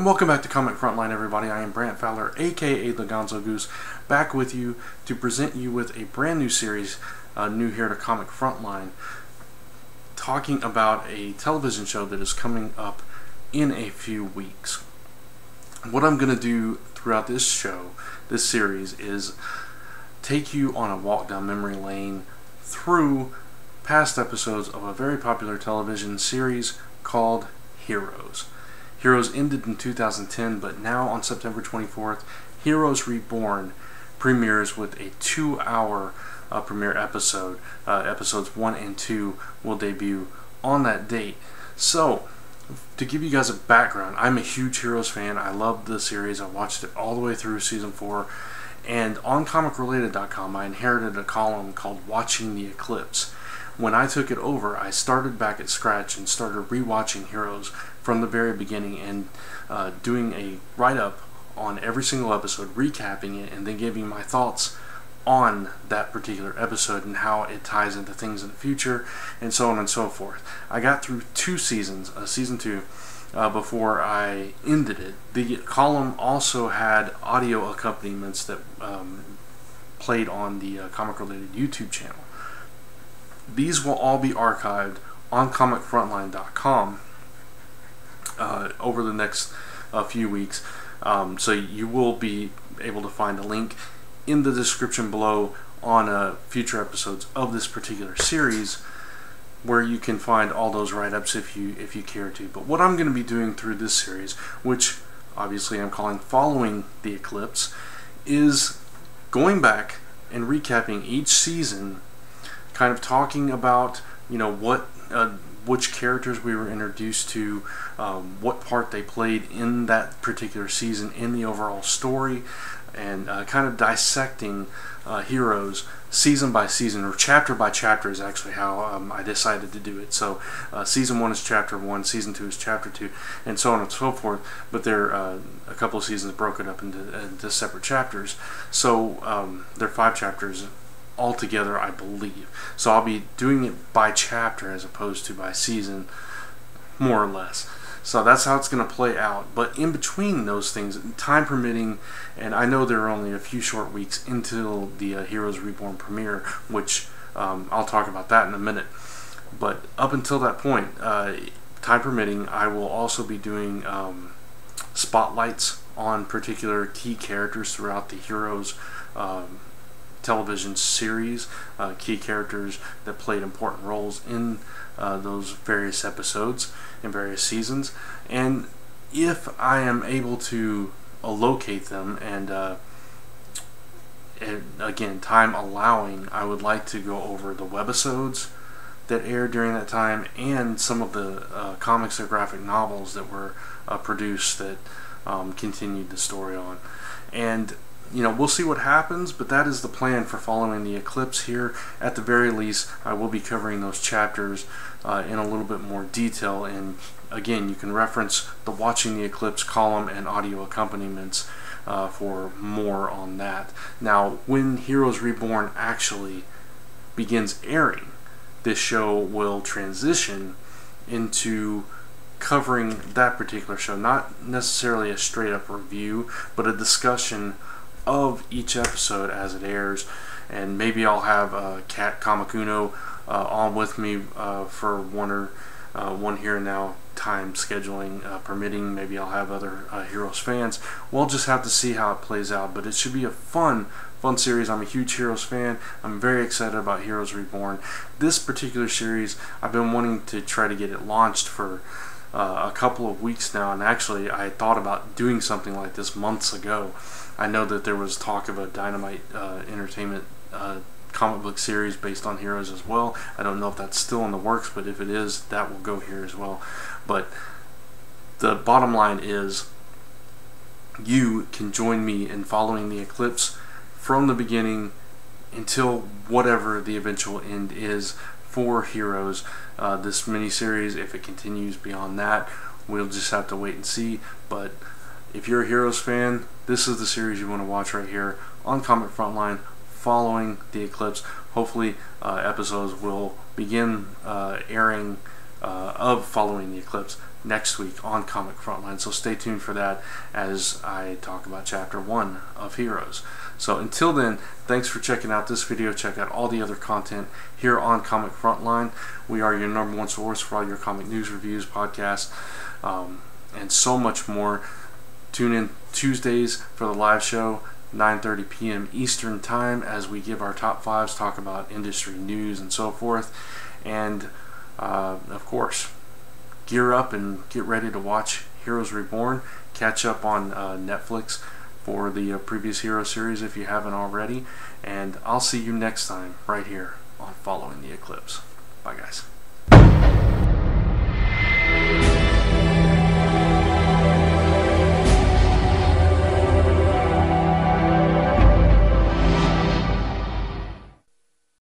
And welcome back to Comic Frontline, everybody. I am Brant Fowler, aka the Gonzo Goose, back with you to present you with a brand new series, new here to Comic Frontline, talking about a television show that is coming up in a few weeks. What I'm going to do throughout this show, this series, is take you on a walk down memory lane through past episodes of a very popular television series called Heroes. Heroes ended in 2010, but now on September 24th, Heroes Reborn premieres with a 2-hour premiere episode. Episodes 1 and 2 will debut on that date. So, to give you guys a background, I'm a huge Heroes fan. I love the series. I watched it all the way through season 4. And on comicrelated.com, I inherited a column called Watching the Eclipse. When I took it over, I started back at scratch and started rewatching Heroes from the very beginning and doing a write-up on every single episode, recapping it, and then giving my thoughts on that particular episode and how it ties into things in the future, and so on and so forth. I got through 2 seasons, season 2, before I ended it. The column also had audio accompaniments that played on the Comic Related YouTube channel. These will all be archived on comicfrontline.com over the next few weeks. So you will be able to find a link in the description below on future episodes of this particular series, where you can find all those write-ups if you care to. But what I'm going to be doing through this series, which obviously I'm calling Following the Eclipse, is going back and recapping each season, kind of talking about, you know, which characters we were introduced to, what part they played in that particular season in the overall story, and kind of dissecting Heroes season by season, or chapter by chapter is actually how I decided to do it. So season 1 is chapter 1, season 2 is chapter 2, and so on and so forth. But there a couple of seasons broken up into separate chapters. So there are 5 chapters altogether, I believe. So I'll be doing it by chapter as opposed to by season, more or less. So that's how it's going to play out. But in between those things, time permitting, and I know there are only a few short weeks until the Heroes Reborn premiere, which I'll talk about that in a minute. But up until that point, time permitting, I will also be doing spotlights on particular key characters throughout the Heroes television series, key characters that played important roles in those various episodes in various seasons. And if I am able to locate them, and again, time allowing, I would like to go over the webisodes that aired during that time and some of the comics or graphic novels that were produced that continued the story on. And you know, we'll see what happens, but that is the plan for Following the Eclipse here. At the very least, I will be covering those chapters in a little bit more detail, and again, you can reference the Watching the Eclipse column and audio accompaniments for more on that. Now, when Heroes Reborn actually begins airing, this show will transition into covering that particular show. Not necessarily a straight up review, but a discussion of each episode as it airs. And maybe I'll have Kat Kamakuno on with me for one here and now time scheduling permitting. Maybe I'll have other Heroes fans. We'll just have to see how it plays out, but it should be a fun series. I'm a huge Heroes fan. I'm very excited about Heroes Reborn. This particular series, I've been wanting to try to get it launched for a couple of weeks now, and actually I thought about doing something like this months ago. I know that there was talk of a Dynamite Entertainment comic book series based on Heroes as well. I don't know if that's still in the works, but if it is, that will go here as well. But the bottom line is, you can join me in Following the Eclipse from the beginning until whatever the eventual end is for Heroes. This miniseries, if it continues beyond that, we'll just have to wait and see. But if you're a Heroes fan, this is the series you want to watch right here on Comic Frontline, Following the Eclipse. Hopefully episodes will begin airing of Following the Eclipse next week on Comic Frontline, so stay tuned for that as I talk about Chapter 1 of Heroes. So until then, thanks for checking out this video. Check out all the other content here on Comic Frontline. We are your #1 source for all your comic news, reviews, podcasts, and so much more. Tune in Tuesdays for the live show, 9:30 p.m. Eastern Time, as we give our top 5s, talk about industry news and so forth. And of course, gear up and get ready to watch Heroes Reborn. Catch up on Netflix for the previous Hero series if you haven't already. And I'll see you next time right here on Following the Eclipse. Bye, guys.